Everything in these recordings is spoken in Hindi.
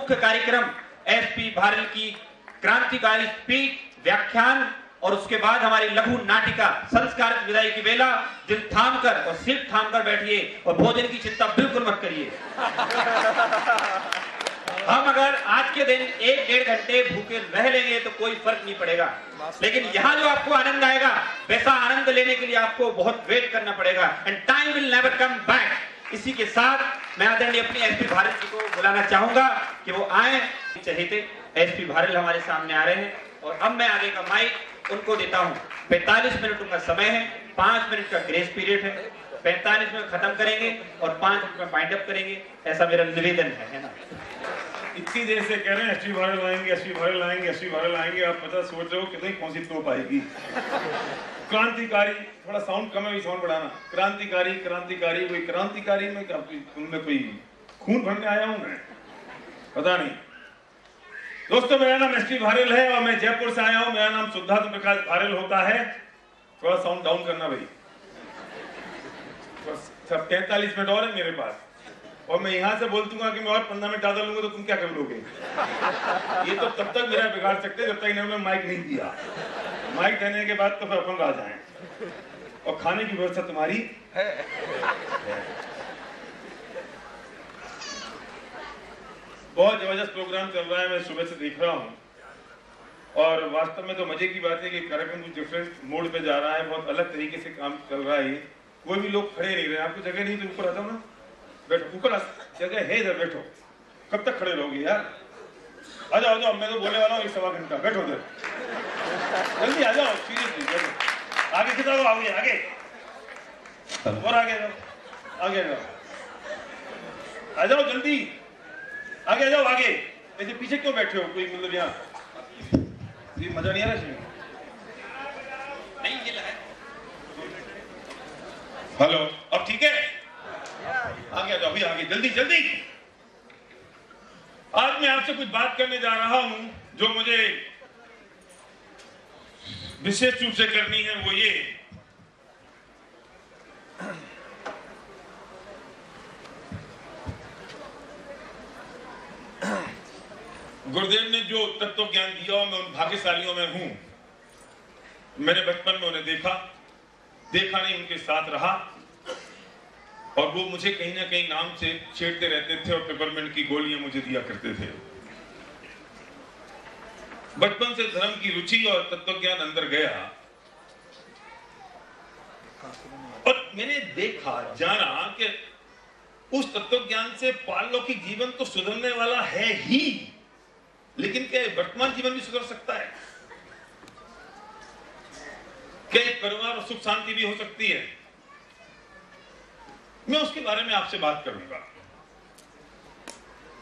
मुख्य कार्यक्रम एसपी भारल की क्रांतिकारी स्पीच, व्याख्यान और उसके बाद हमारी लघु नाटिका संस्कारित विदाई की बेला। दिल थाम कर और सिर थाम कर बैठिए और भोजन की चिंता बिल्कुल मत करिए। हम अगर आज के दिन 1-1.5 घंटे भूखे रह लेंगे तो कोई फर्क नहीं पड़ेगा, लेकिन यहाँ जो आपको आनंद आएगा वैसा आनंद लेने के लिए आपको बहुत वेट करना पड़ेगा। And time will never come back. इसी के साथ मैं आदरणीय अपनी एसपी भारल जी को बुलाना चाहूंगा कि वो आए। चहेते एसपी भारल हमारे सामने आ रहे हैं और अब मैं आगे का माइक उनको देता हूं। 45 मिनट उनका समय है, 5 मिनट का ग्रेस पीरियड है, 45 मिनट खत्म करेंगे और 5 मिनट में बाइंड अप करेंगे, ऐसा मेरा निवेदन है ना। इतनी देर से कह रहे हैं एसपी भारल आएंगे, एसपी भारल आएंगे, एसपी भारल आएंगे, आप पता सोच रहे हो कितनी कौन सी तोप आएगी। क्रांतिकारी, थोड़ा साउंड कम है, भी साउंड बढ़ाना। क्रांतिकारी क्रांतिकारी, कोई क्रांतिकारी में क्या उनमें कोई खून भरने आया हूं मैं, पता नहीं। दोस्तों मेरा नाम एसपी भारल है और मैं जयपुर से आया हूं। मेरा नाम सिद्धार्थ प्रकाश भारल होता है। थोड़ा साउंड डाउन करना भाई। 43 मिनट और है मेरे पास और मैं यहां से बोल दूंगा कि मैं और 15 मिनट ज्यादा लूंगा तो तुम क्या कर लोगे। ये तो तब तक मेरा बिगाड़ सकते जब तक इन्होंने माइक नहीं दिया। माइक देने के बाद तो फिर अपन आ जाए और खाने की व्यवस्था तुम्हारी है। बहुत जबरदस्त प्रोग्राम चल रहा है, मैं सुबह से देख रहा हूँ और वास्तव में तो मजे की बात है कि कार्यक्रम कुछ डिफरेंट मोड पे जा रहा है, बहुत अलग तरीके से काम चल रहा है। कोई भी लोग खड़े नहीं रहे। आपको जगह नहीं तो ऊपर आ जाओ ना, बैठो ऊपर। जगह है इधर, बैठो। कब तक खड़े रहोगे यार? आ जाओ, आ जाओ, मैं तो बोलने वाला हूँ 1-1.25 घंटा। बैठो उधर, जल्दी आ जाओ, सीरियसली बैठो। आगे खिंचाओ, आगे आगे और आगे आगे आ जाओ, जल्दी आगे आ जाओ, आगे। ऐसे पीछे क्यों बैठे हो? कोई मतलब यहाँ ये मजा नहीं आ रहा इसमें? नहीं ये है। हेलो, अब ठीक है? आगे आ जाओ, अभी आगे, जल्दी जल्दी। आज मैं आपसे कुछ बात करने जा रहा हूं जो मुझे विशेष रूप से करनी है। वो ये गुरुदेव ने जो तत्व ज्ञान दिया मैं उन भाग्यशालियों में हूं। मैंने बचपन में उन्हें देखा नहीं, उनके साथ रहा और वो मुझे कहीं ना कहीं नाम से छेड़ते रहते थे और पेपरमेंट की गोलियां मुझे दिया करते थे। बचपन से धर्म की रुचि और तत्वज्ञान अंदर गया और मैंने देखा जाना कि उस तत्वज्ञान से पारलौकिक जीवन तो सुधरने वाला है ही, लेकिन क्या वर्तमान जीवन भी सुधर सकता है? क्या एक परिवार और सुख शांति भी हो सकती है? मैं उसके बारे में आपसे बात करूंगा।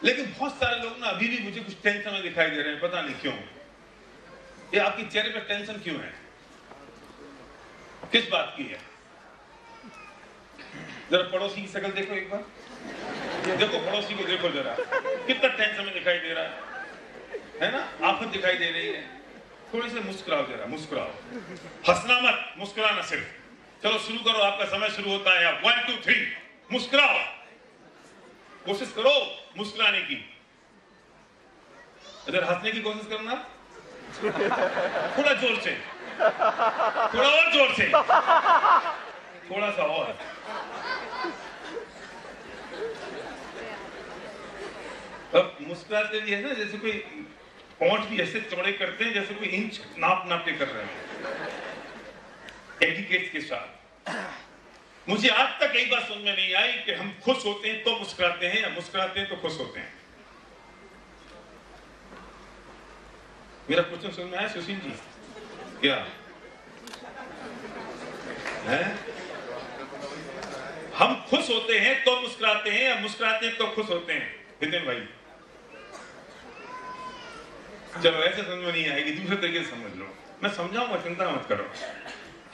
लेकिन बहुत सारे लोग ना अभी भी मुझे कुछ टेंशन में दिखाई दे रहे हैं, पता नहीं क्यों। ये आपके चेहरे पर टेंशन क्यों है? किस बात की है? जरा पड़ोसी की शक्ल देखो एक बार, देखो पड़ोसी को देखो जरा, कितना टेंशन में दिखाई दे रहा है ना? आफत दिखाई दे रही है। थोड़ी सी मुस्कुराओ, जरा मुस्कुराओ, हंसना मत, मुस्कुराना सिर्फ। चलो शुरू करो, आपका समय शुरू होता है। 1 2 3 मुस्कुराओ, कोशिश करो मुस्कुराने की। इधर हंसने की कोशिश करना, थोड़ा जोर से, थोड़ा और जोर से, थोड़ा सा और। अब मुस्कुराते भी है ना जैसे कोई पॉइंट भी ऐसे चौड़े करते हैं जैसे कोई इंच नाप के कर रहे हैं एटिकेट के साथ। मुझे आज तक यही बात समझ में नहीं आई कि हम खुश होते हैं तो मुस्कुराते हैं या मुस्कुराते हैं तो खुश होते हैं। मेरा क्वेश्चन समझ में आया सुशील जी? क्या है? हम खुश होते हैं तो मुस्कुराते हैं या मुस्कुराते हैं तो खुश होते हैं? नितिन भाई चलो ऐसे समझ में नहीं आएगी, दूसरे तरीके से समझ लो, मैं समझाऊंगा, चिंता मत करो।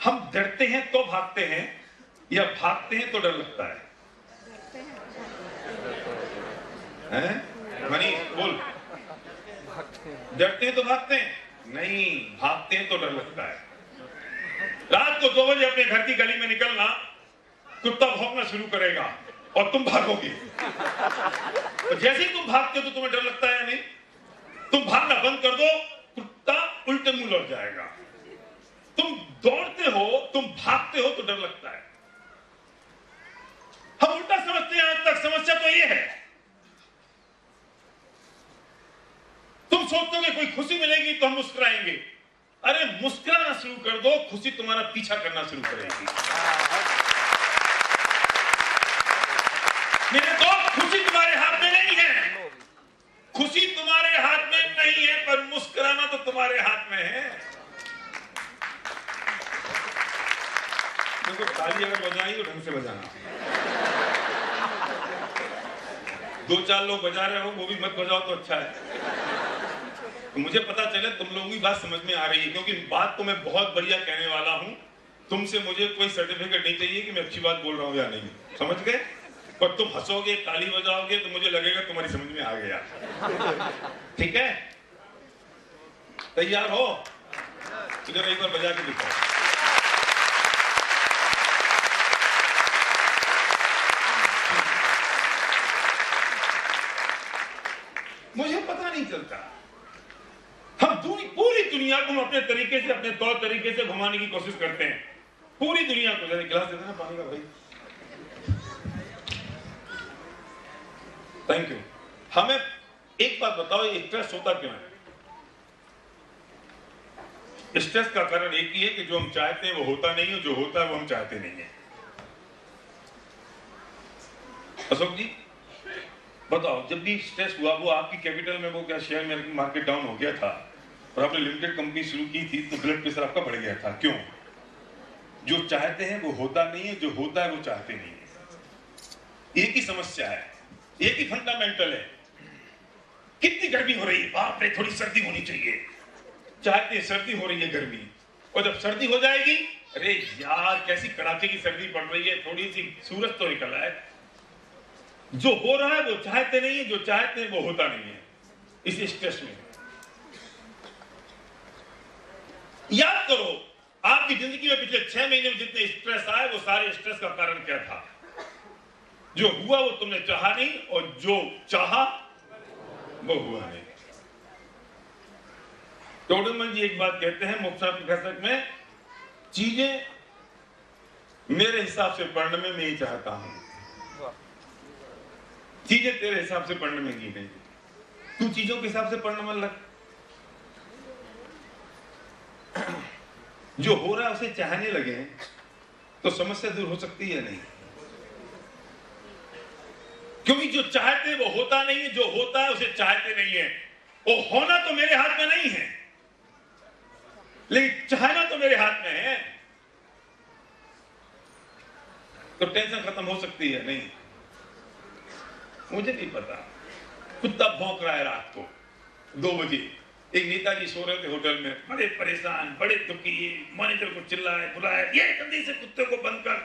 हम डरते हैं तो भागते हैं या भागते हैं तो डर लगता है? हैं? मनीष बोल। डरते हैं तो भागते हैं? नहीं, भागते हैं तो डर लगता है। रात को 2 बजे अपने घर की गली में निकलना, कुत्ता भौंकना शुरू करेगा, और तुम भागोगे। तो जैसे ही तुम भागते हो तो तुम्हें डर लगता है या नहीं? तुम भागना बंद कर दो, कुत्ता उल्टे मुंह लौट जाएगा। तुम दौड़ते हो, तुम भागते हो तो डर लगता है। हम उल्टा समझते हैं। आज तक समस्या तो ये है, तुम सोचते हो कि कोई खुशी मिलेगी तो हम मुस्कुराएंगे। अरे मुस्कुराना शुरू कर दो, खुशी तुम्हारा पीछा करना शुरू करेगी। मेरे दोस्त, खुशी तुम्हारे हाथ में नहीं है, खुशी तुम्हारे हाथ में नहीं है, पर मुस्कुराना तो तुम्हारे हाथ में है। देखो, ताली अगर बजाई तो ढंग से बजाना। 2-4 लोग बजा रहे हो, वो भी मत बजाओ तो अच्छा है। तो मुझे पता चले तुम लोगों की बात समझ में आ रही है, क्योंकि बात तो मैं बहुत बढ़िया कहने वाला हूं। तुमसे मुझे कोई सर्टिफिकेट नहीं चाहिए कि मैं अच्छी बात बोल रहा हूं या नहीं, समझ गए? पर तुम हंसोगे, ताली बजाओगे तो मुझे लगेगा तुम्हारी समझ में आ गया। ठीक है, तैयार हो? इधर एक बार बजा के दिखाओ। मुझे पता नहीं चलता, हम पूरी दुनिया को अपने तरीके से, अपने तौर तरीके से घुमाने की कोशिश करते हैं। पूरी दुनिया को। जरा गिलास देना पानी का भाई। Thank you. हमें एक बात बताओ, ये स्ट्रेस होता क्यों है? स्ट्रेस का कारण एक ही है कि जो हम चाहते हैं वो होता नहीं है, जो होता है वो हम चाहते नहीं है। अशोक जी बताओ, जब भी स्ट्रेस हुआ, वो आपकी कैपिटल में वो क्या शेयर मार्केट डाउन हो गया था और आपने लिमिटेड कंपनी शुरू की थी, तो ब्लड प्रेशर आपका बढ़ गया था। क्यों? जो चाहते हैं वो होता नहीं है, जो होता है वो चाहते नहीं है। एक ही समस्या है, एक ही फंडामेंटल है। कितनी गर्मी हो रही है, बाप रे, थोड़ी सर्दी होनी चाहिए। चाहते हैं सर्दी, हो रही है गर्मी, और जब सर्दी हो जाएगी, अरे यार कैसी कड़ाके की सर्दी पड़ रही है, थोड़ी सी सूरज तो निकल आए। जो हो रहा है वो चाहते नहीं है, जो चाहते हैं वो होता नहीं है। इस स्ट्रेस में याद करो, आपकी जिंदगी में पिछले 6 महीने में जितने स्ट्रेस आए, वो सारे स्ट्रेस का कारण क्या था? जो हुआ वो तुमने चाहा नहीं, और जो चाहा वो हुआ नहीं। टोडरमैन जी एक बात कहते हैं मोक्षा प्रकाशक में, चीजें मेरे हिसाब से पढ़ने में मैं ही चाहता हूं, चीजें तेरे हिसाब से पढ़ने में की नहीं। तू चीजों के हिसाब से पढ़ने में लग। जो हो रहा है उसे चाहने लगे तो समस्या दूर हो सकती है नहीं? क्योंकि जो चाहते हैं वो होता नहीं है, जो होता है उसे चाहते नहीं है। वो होना तो मेरे हाथ में नहीं है, लेकिन चाहना तो मेरे हाथ में है। तो टेंशन खत्म हो सकती है नहीं? मुझे नहीं पता। कुत्ता भौंक रहा है रात को 2 बजे। एक नेताजी सो रहे थे होटल में, बड़े परेशान, बड़े दुखी, मैनेजर को चिल्लाए बुलाए, ये जल्दी से कुत्ते को बंद कर।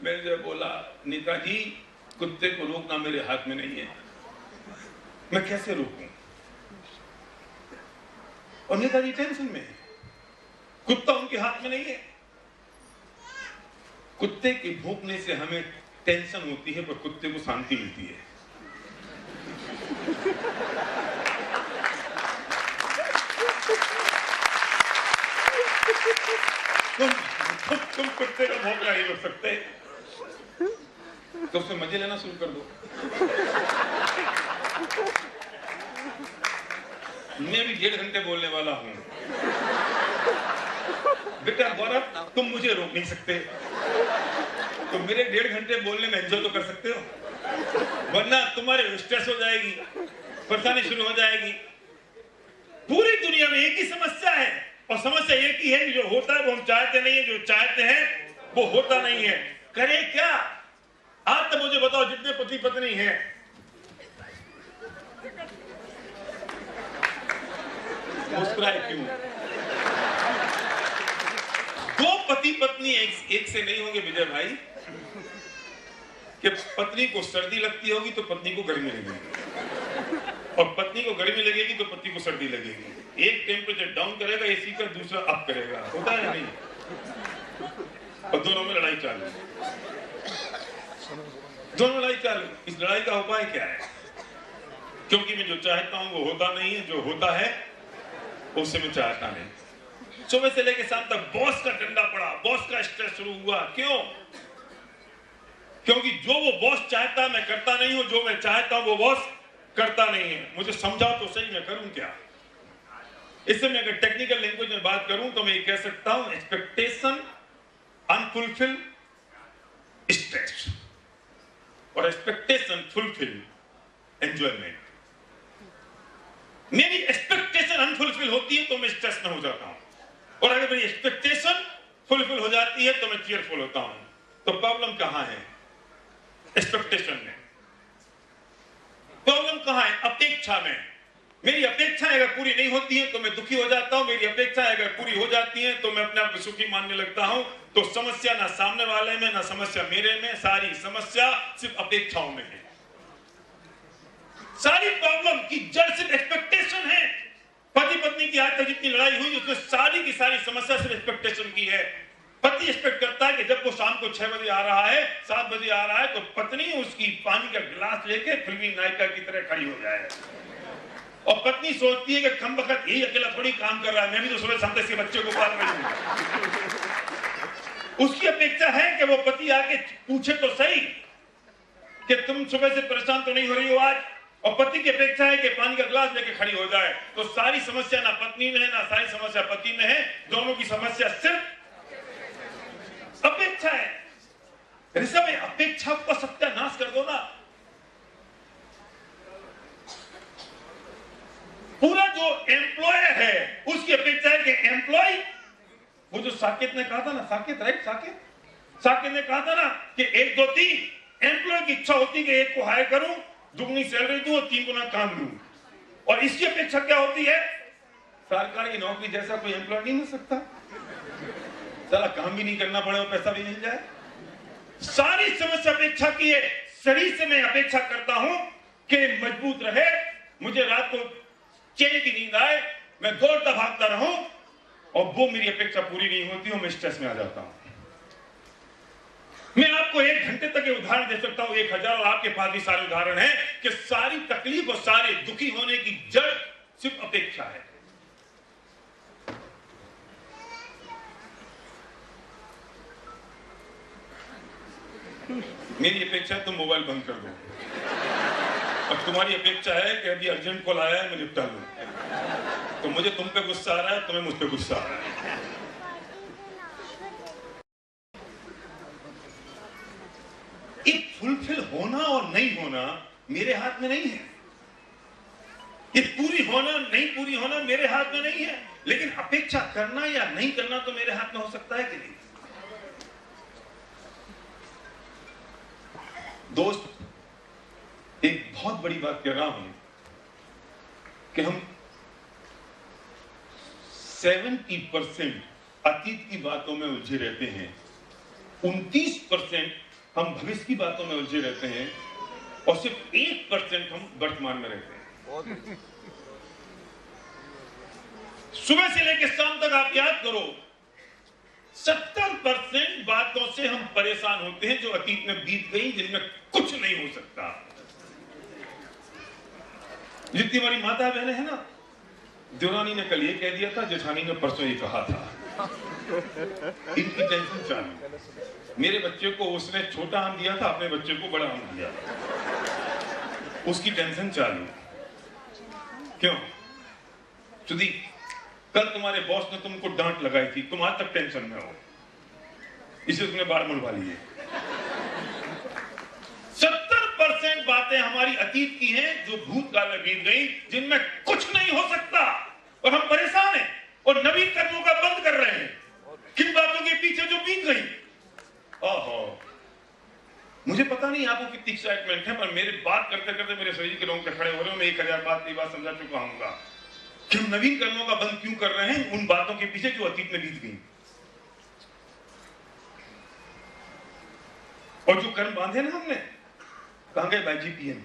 मैनेजर बोला, नेताजी कुत्ते को रोकना मेरे हाथ में नहीं है, मैं कैसे रोकूं? और नेताजी टेंशन में, कुत्ता उनके हाथ में नहीं है। कुत्ते के भौंकने से हमें टेंशन होती है, पर कुत्ते को शांति मिलती है। तुम कुत्ते का भौंकना नहीं रोक सकते, तो उससे मजे लेना शुरू कर दो। मैं भी 1.5 घंटे बोलने वाला हूं। बेटा गौरव, तुम मुझे रोक नहीं सकते, तो मेरे 1.5 घंटे बोलने में एंजॉय तो कर सकते हो, वरना तुम्हारे स्ट्रेस हो जाएगी, परेशानी शुरू हो जाएगी। पूरी दुनिया में एक ही समस्या है, और समस्या एक ही है कि जो होता है वो हम चाहते नहीं है, जो चाहते हैं वो होता नहीं है। करे क्या? आज तो मुझे बताओ, जितने पति पत्नी हैं, मुस्कुराए क्यों? 2 पति पत्नी एक से नहीं होंगे विजय भाई, कि पत्नी को सर्दी लगती होगी तो पत्नी को गर्मी लगेगी, और पत्नी को गर्मी लगेगी तो पति को सर्दी लगेगी। एक टेम्परेचर डाउन करेगा एसी का, दूसरा अप करेगा, होता है नहीं? और दोनों में लड़ाई चालू है। दोनों लड़ाई चालू। इस लड़ाई का उपाय क्या है? क्योंकि मैं जो चाहता हूं वो होता नहीं है, जो होता है उससे मैं चाहता नहीं। सुबह से लेकर शाम तक बॉस का डंडा पड़ा, बॉस का स्ट्रेस शुरू हुआ। क्यों? क्योंकि जो वो बॉस चाहता है मैं करता नहीं हूं, जो मैं चाहता हूं वो बॉस करता नहीं है। मुझे समझाओ तो सही, मैं करूं क्या? इससे मैं अगर टेक्निकल लैंग्वेज में बात करूं तो मैं ये कह सकता हूं, एक्सपेक्टेशन अनफुलफिल स्ट्रेस और एक्सपेक्टेशन फुलफिल एंजॉयमेंट। मेरी एक्सपेक्टेशन अनफुलफिल होती है तो मैं स्ट्रेस में हो जाता हूं, और अगर मेरी एक्सपेक्टेशन फुलफिल हो जाती है तो मैं चीयरफुल होता हूं। तो प्रॉब्लम कहां है? एक्सपेक्टेशन में। प्रॉब्लम कहां है? अपेक्षा में। मेरी अपेक्षाएं अगर पूरी नहीं होती है तो मैं दुखी हो जाता हूं, मेरी अपेक्षाएं अगर पूरी हो जाती हैं तो मैं अपने आप को सुखी मानने लगता हूं। तो समस्या ना सामने वाले में, ना समस्या मेरे में, सारी समस्या सिर्फ अपेक्षाओं में है। सारी प्रॉब्लम की जड़ सिर्फ एक्सपेक्टेशन है। पति पत्नी की आज तक जितनी लड़ाई हुई उसमें सारी की सारी समस्या सिर्फ एक्सपेक्टेशन की है। पति एक्सपेक्ट करता है कि जब वो शाम को 6 बजे आ रहा है, 7 बजे आ रहा है, तो पत्नी उसकी पानी का गिलास लेके फिल्मी नायिका की तरह खड़ी हो जाए। और पत्नी सोचती है कि कम वक्त यही अकेला थोड़ी काम कर रहा है, मैं भी तो सुबह शाम तक बच्चे को पाल रही हूं। उसकी अपेक्षा है कि वो पति आके पूछे तो सही कि तुम सुबह से परेशान तो नहीं हो रही हो आज, और पति की अपेक्षा है कि पानी का गिलास लेके खड़ी हो जाए। तो सारी समस्या ना पत्नी में है, ना सारी समस्या पति में है, दोनों की समस्या सिर्फ अपेक्षा है। ऋषभ, अपेक्षा को सत्यानाश कर दो ना। पूरा जो एम्प्लॉय है उसकी अपेक्षा है कि एम्प्लॉय, वो जो साकेत ने कहा था ना, साकेत राइट, साकेत ने कहा था ना कि 1 2 3 एम्प्लॉय की इच्छा होती है कि एक को हायर करूं, दुगनी सैलरी दूं और 3 गुना काम लूं। और इसकी अपेक्षा क्या होती है? सरकारी नौकरी जैसा कोई एम्प्लॉय नहीं मिल सकता, सारा काम भी नहीं करना पड़े और पैसा भी मिल जाए। सारी समस्या अपेक्षा की है। शरीर से मैं अपेक्षा करता हूं कि मजबूत रहे, मुझे रात को चैन की नींद आए, मैं दौड़ता भागता रहूं, और वो मेरी अपेक्षा पूरी नहीं होती और मैं स्ट्रेस में आ जाता हूं। मैं आपको 1 घंटे तक ये उदाहरण दे सकता हूं, 1000, और आपके पास भी सारे उदाहरण हैं कि सारी तकलीफ और सारे दुखी होने की जड़ सिर्फ अपेक्षा है। मेरी अपेक्षा है तुम मोबाइल बंद कर दो, और तुम्हारी अपेक्षा है कि अभी अर्जेंट कॉल आया है मैं निपटा लूं। तो मुझे तुम पे गुस्सा आ रहा है, तुम्हें मुझ पे गुस्सा आ रहा है। ये फुलफिल होना और नहीं होना मेरे हाथ में नहीं है। ये पूरी होना नहीं पूरी होना मेरे हाथ में नहीं है, लेकिन अपेक्षा करना या नहीं करना तो मेरे हाथ में हो सकता है कि नहीं। दोस्त, एक बहुत बड़ी बात कह रहा हूं कि हम 70% अतीत की बातों में उलझे रहते हैं, 29% हम भविष्य की बातों में उलझे रहते हैं, और सिर्फ 1% हम वर्तमान में रहते हैं। सुबह से लेकर शाम तक आप याद करो, 70% बातों से हम परेशान होते हैं जो अतीत में बीत गई, जिनमें कुछ नहीं हो सकता। जितनी हमारी माता बहनें हैं ना, देवरानी ने कल ये कह दिया था, जेठानी ने परसों ये कहा था, इनकी टेंशन चालू। मेरे बच्चे को उसने छोटा आम दिया था, अपने बच्चे को बड़ा आम दिया, उसकी टेंशन चालू। क्यों? चुदी, कल तुम्हारे बॉस ने तुमको डांट लगाई थी, तुम आज तक टेंशन में हो, इसे तुमने बाल मुड़वा लिए। 70% बातें हमारी अतीत की हैं जो भूतकाल में बीत गई, जिनमें कुछ नहीं हो सकता, और हम परेशान हैं और नवीन कर्मों का बंद कर रहे हैं किन बातों के पीछे जो बीत गई। ओहो, मुझे पता नहीं आपको कितनी एक्साइटमेंट है, पर मेरे बात करते करते मेरे शरीर के रोंगटे खड़े हो रहे हो। मैं 1000 बात ये बात समझा चुका हूँ कि हम नवीन कर्मों का बंद क्यों कर रहे हैं उन बातों के पीछे जो अतीत में बीत गई। और जो कर्म बांधे ना हमने, कहां गए भाई जीपीएम,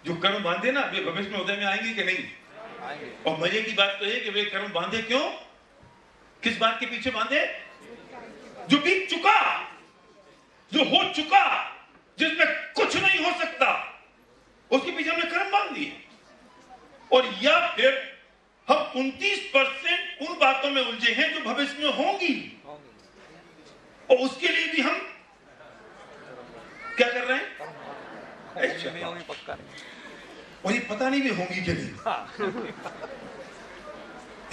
जो कर्म बांधे ना वे भविष्य में उदय में आएंगे कि नहीं आएंगे। और मजे की बात तो है कि वे कर्म बांधे क्यों, किस बात के पीछे बांधे? जो बीत चुका, जो हो चुका, जिसमें कुछ नहीं हो सकता, उसके पीछे हमने कर्म बांध दिए। और या फिर हम 29% उन बातों में उलझे हैं जो भविष्य में होंगी, और उसके लिए भी हम क्या कर रहे हैं? और ये पता नहीं भी होंगी कि नहीं,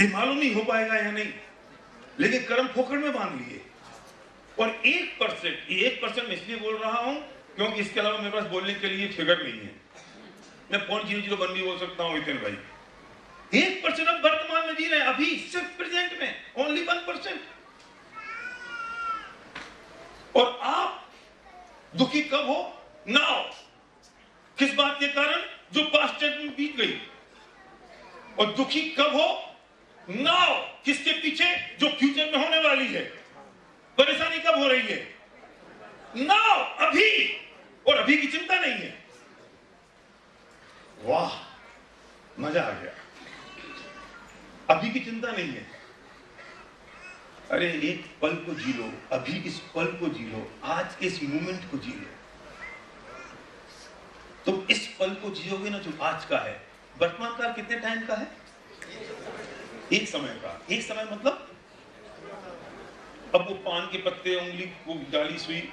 ये मालूम नहीं हो पाएगा या नहीं, लेकिन कर्म फोकड़ में बांध लिए। और 1% मैं इसलिए बोल रहा हूं क्योंकि इसके अलावा मेरे पास बोलने के लिए फिगर नहीं है। मैं 0.001 भी बोल सकता हूं इतने भाई। 1% हम वर्तमान में जी रहे हैं, अभी सिर्फ प्रेजेंट में ओनली 1%। और आप दुखी कब हो? नाउ। किस बात के कारण? जो पास्ट टेंस में बीत गई। और दुखी कब हो? नाउ। किसके पीछे? जो फ्यूचर में होने वाली है। परेशानी कब हो रही है? नाउ, अभी। और अभी की चिंता नहीं है। वाह, मजा आ गया। अभी की चिंता नहीं है। अरे एक पल को जी लो, अभी इस पल को जी लो, आज के इस मोमेंट को जी लो। तुम इस पल को जियोगे ना जो आज का है। वर्तमान काल कितने टाइम का है? एक समय का। एक समय मतलब अब वो पान के पत्ते, उंगली, वो डाली सुई,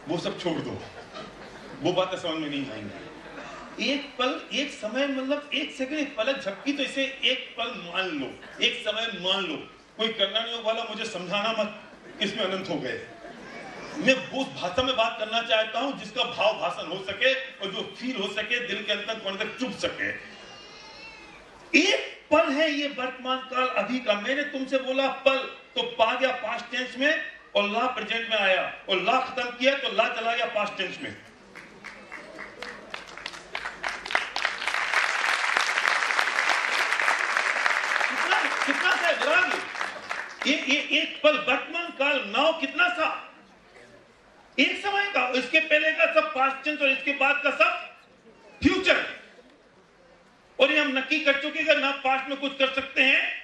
वो सब छोड़ दो, वो बातें समझ में नहीं आएंगी। एक पल, एक समय मतलब एक सेकंड, एक पलक झपकी, तो इसे एक पल मान लो, एक समय मान लो। कोई करना नहीं वाला मुझे समझाना मत, इसमें अनंत हो गए। मैं वो भाषा में बात करना चाहता हूं जिसका भाव भाषण हो सके और जो फील हो सके, दिल के अंदर कोने तक चुभ सके। एक पल है ये वर्तमान काल अभी का। मैंने तुमसे बोला पल, तो पा गया पास्ट टेंस में, और ला प्रेजेंट में आया, और ला खत्म किया तो ला चला गया पास्ट टेंस में। कितना सा है? ये एक पल वर्तमान काल, नाउ कितना सा? एक समय का। इसके पहले का सब पास्ट टेंस और इसके बाद का सब फ्यूचर। और ये हम नक्की कर चुके हैं ना पास्ट में कुछ कर सकते हैं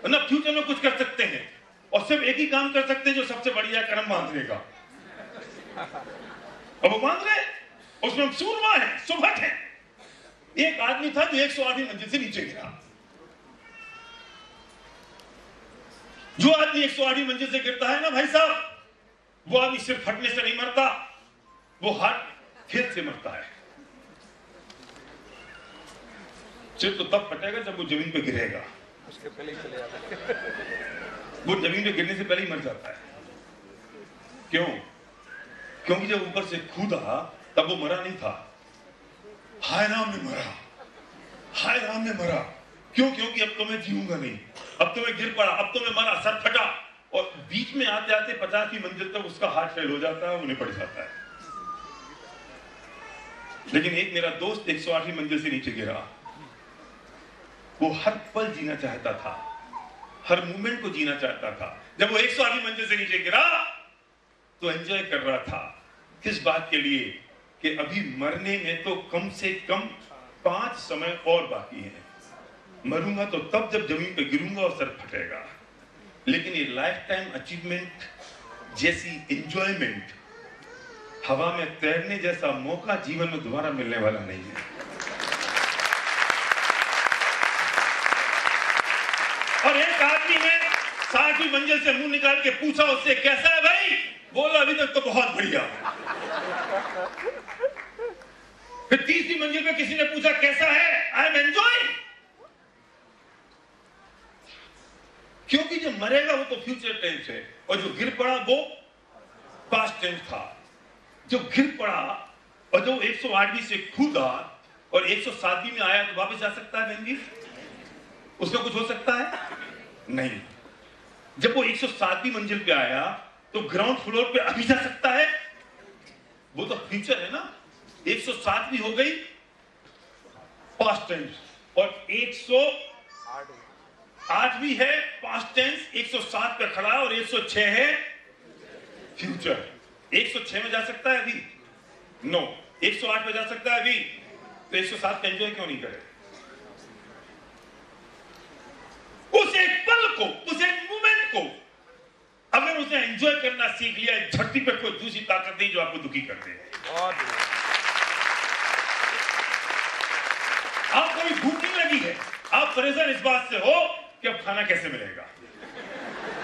ना फ्यूचर में कुछ कर सकते हैं, और सिर्फ एक ही काम कर सकते हैं जो सबसे बढ़िया कर्म बांधने का। अब वो बांध रहे, उसमें हम सूरमा है, सुभट है। एक आदमी था जो 108वीं मंजिल से नीचे गिरा। जो आदमी 108वीं मंजिल से गिरता है ना भाई साहब, वो आदमी सिर्फ फटने से नहीं मरता, वो हार्ट फेल से मरता है। सिर्फ तो तब फटेगा जब वो जमीन पे गिरेगा, उसके पहले ही चले जाता है। वो जमीन पे गिरने से पहले ही मर जाता है। क्यों? क्योंकि जब ऊपर से कूदा तब वो मरा नहीं था। हाय राम में मरा, हाय राम में मरा। क्यों? क्योंकि अब तो मैं जीऊंगा नहीं, अब तो मैं गिर पड़ा, अब तो मैं मरा, सर फटा। और बीच में आते आते 50वीं मंजिल तक उसका हार्ट फेल हो जाता है, वो निपट जाता है। लेकिन एक मेरा दोस्त 108वीं मंजिल से नीचे गिरा। वो हर पल जीना चाहता था, हर मोमेंट को जीना चाहता था। जब वो 108वीं मंजिल से नीचे गिरा तो एंजॉय कर रहा था। किस बात के लिए? कि अभी मरने में तो कम से कम 5 समय और बाकी है। मरूंगा तो तब जब जमीन पे गिरूंगा और सर फटेगा। लेकिन ये लाइफ टाइम अचीवमेंट जैसी एंजॉयमेंट, हवा में तैरने जैसा मौका जीवन में दोबारा मिलने वाला नहीं है। और एक आदमी ने 60वीं मंजिल से मुंह निकाल के पूछा उससे, कैसा है भाई? बोला अभी तक तो बहुत बढ़िया। फिर 30वीं मंजिल पे किसी ने पूछा कैसा है? I am enjoying. क्योंकि जो मरेगा वो तो फ्यूचर टेंस है, और जो गिर पड़ा वो पास्ट टेंस था। जो गिर पड़ा और जो 108वीं से कूदा और 107वीं में आया तो वापस जा सकता है बहन जी? उसका कुछ हो सकता है? नहीं। जब वो 107वीं मंजिल पे आया तो ग्राउंड फ्लोर पे अभी जा सकता है? वो तो फ्यूचर है ना। 107वीं हो गई पास्ट टेंस, और 108वीं है पास्ट टेंस, 107 पे खड़ा और 106 है फ्यूचर। 106 में जा सकता है अभी? नो। 108 में जा सकता है अभी? तो 107 का एंजॉय क्यों नहीं करे? उस एक पल को, उस एक मोमेंट को अगर उसे एंजॉय करना सीख लिया, धरती पे कोई दूसरी ताकत नहीं जो आपको दुखी कर दे। आपको भी भूख नहीं लगी है, आप परेशान इस बात से हो कि अब खाना कैसे मिलेगा,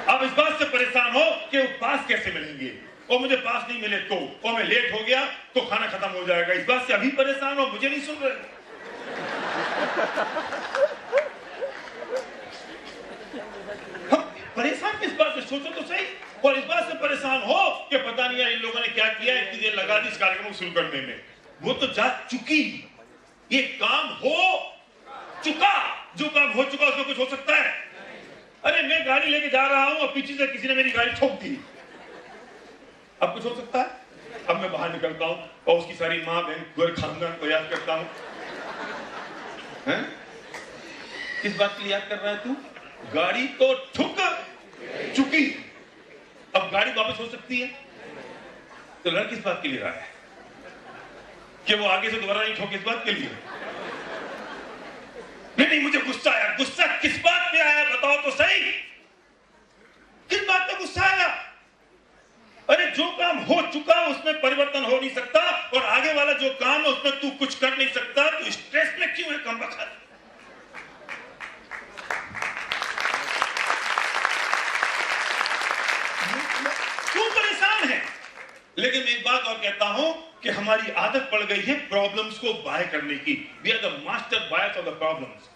आप इस बात से परेशान हो कि उपवास कैसे मिलेंगे, और मुझे पास नहीं मिले तो, और मैं लेट हो गया तो खाना खत्म हो जाएगा, इस बात से अभी परेशान हो, मुझे नहीं सुन रहे। हम परेशान किस बात से, सोचो तो सही। और इस बात से परेशान हो कि पता नहीं यार इन लोगों ने क्या किया, इतनी देर लगा दी इस कार्यक्रम को शुरू करने में, वो तो जा चुकी, ये काम हो चुका, जो काम हो चुका उसमें कुछ हो सकता है? अरे मैं गाड़ी लेके जा रहा हूं और पीछे से किसी ने मेरी गाड़ी ठोक दी, अब कुछ हो सकता है? अब मैं बाहर निकलता हूं और उसकी सारी माँ बहन पूरे खानदान को याद करता हूं। हैं? किस बात के लिए याद कर रहा है तू? गाड़ी तो ठुक चुकी, अब गाड़ी वापस हो सकती है, तो लड़ किस बात के लिए रहा है कि वो आगे से दोबारा नहीं ठोके, इस बात के लिए? नहीं, मुझे गुस्सा आया। गुस्सा किस बात पे आया बताओ तो सही, किस बात पे गुस्सा आया? अरे जो काम हो चुका उसमें परिवर्तन हो नहीं सकता, और आगे वाला जो काम है उसमें तू कुछ कर नहीं सकता, तू स्ट्रेस में क्यों है कम वक्त? क्यों परेशान है? लेकिन मैं एक बात और कहता हूं कि हमारी आदत पड़ गई है प्रॉब्लम्स को बाय करने की। We are the master buyers of the problems.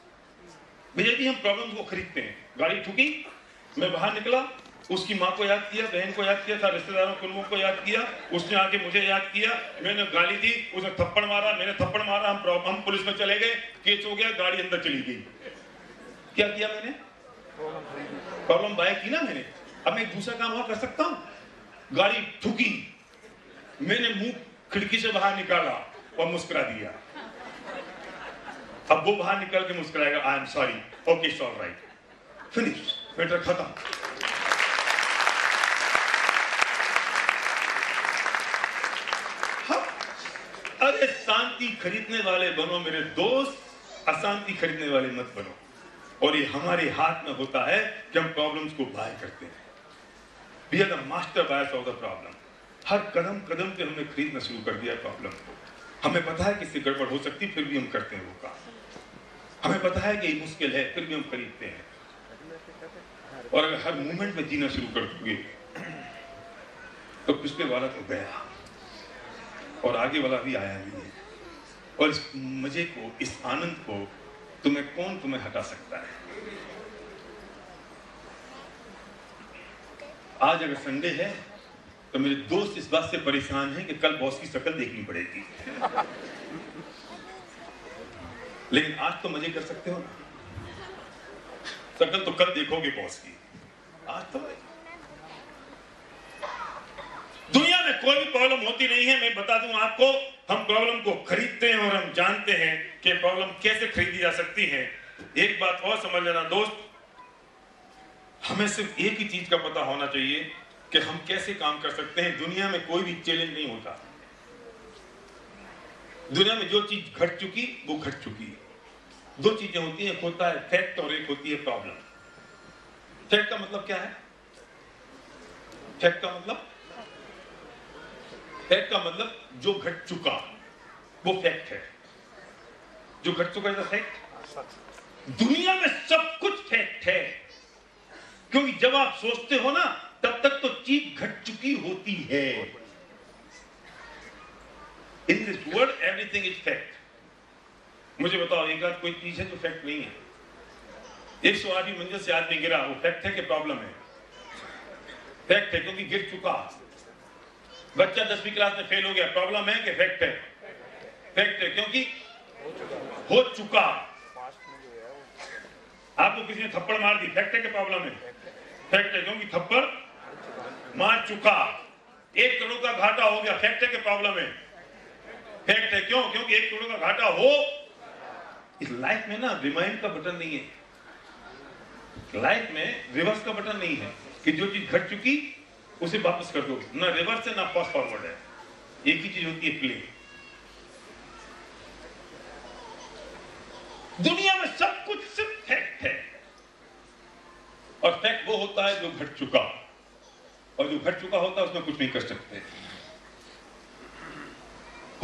भैया जी हम प्रॉब्लम्स को खरीदते हैं। गाड़ी ठुकी, मैं बाहर निकला, उसकी माँ को याद किया, बहन को याद किया, रिश्तेदारों कुटुंबों को याद किया, उसने आके मुझे याद किया, मैंने गाली दी, उसने थप्पड़ मारा, मैंने थप्पड़ मारा, हम पुलिस में चले गए, केस हो गया, गाड़ी अंदर चली गई। क्या किया मैंने? प्रॉब्लम बाय की ना मैंने। अब मैं एक दूसरा काम और कर सकता हूं। गाड़ी ठुकी, मैंने मुंह खिड़की से बाहर निकाला और मुस्कुरा दिया। अब वो बाहर निकल के मुस्कुराएगा, I am sorry, okay it's all right, finish, matter खत्म। अरे शांति खरीदने वाले बनो मेरे दोस्त, अशांति खरीदने वाले मत बनो। और ये हमारे हाथ में होता है कि हम प्रॉब्लम्स को बाय करते हैं। We are the master buyers of the problem. हर कदम कदम पे हमने खरीदना शुरू कर दिया प्रॉब्लम को। हमें पता है कि इससे गड़बड़ हो सकती, फिर भी हम करते हैं वो काम। हमें पता है कि ये मुश्किल है, फिर भी हम खरीदते हैं। और अगर हर मोमेंट में जीना शुरू कर दोगे तो पिछले वाला तो गया और आगे वाला भी आया नहीं है। और इस मजे को, इस आनंद को तुम्हें हटा सकता है? आज अगर संडे है तो मेरे दोस्त इस बात से परेशान हैं कि कल बॉस की शक्ल देखनी पड़ेगी। लेकिन आज तो मजे कर सकते हो ना। शक्ल तो कल देखोगे बॉस की, आज तो दुनिया में कोई भी प्रॉब्लम होती नहीं है। मैं बता दूं आपको, हम प्रॉब्लम को खरीदते हैं और हम जानते हैं कि प्रॉब्लम कैसे खरीदी जा सकती है। एक बात और समझ लेना दोस्त, हमें सिर्फ एक ही चीज का पता होना चाहिए कि हम कैसे काम कर सकते हैं। दुनिया में कोई भी चैलेंज नहीं होता। दुनिया में जो चीज घट चुकी वो घट चुकी है। दो चीजें होती हैं, एक होता है फैक्ट और एक होती है प्रॉब्लम। फैक्ट का मतलब क्या है? फैक्ट का मतलब जो घट चुका वो फैक्ट है। जो घट चुका है फैक्ट। दुनिया में सब कुछ फैक्ट है, क्योंकि जब आप सोचते हो ना तब तक तो चीज घट चुकी होती है। In this world everything is fact. मुझे बताओ एक बात, कोई चीज है जो फैक्ट नहीं है? 108वीं मंजिल से आदमी गिरा, वो फैक्ट है कि प्रॉब्लम है? फैक्ट है, क्योंकि गिर चुका। बच्चा 10वीं क्लास में फेल हो गया, प्रॉब्लम है कि फैक्ट है? फैक्ट है, क्योंकि हो चुका। आपको किसी ने थप्पड़ मार दी, फैक्ट है कि प्रॉब्लम है? फैक्ट है, क्योंकि थप्पड़ मार चुका। 1 करोड़ का घाटा हो गया, फैक्ट है कि प्रॉब्लम है? फैक्ट है। क्यों? क्योंकि 1 करोड़ का घाटा हो। इस लाइफ में ना रिमाइंड का बटन नहीं है। लाइफ में रिवर्स का बटन नहीं है कि जो चीज घट चुकी उसे वापस कर दो। ना रिवर्स है ना फास्ट फॉरवर्ड है। एक ही चीज होती है, प्ले। दुनिया में सब कुछ सिर्फ फैक्ट है, और फैक्ट वो होता है जो घट चुका, और जो घट चुका होता है उसमें कुछ नहीं कर सकते।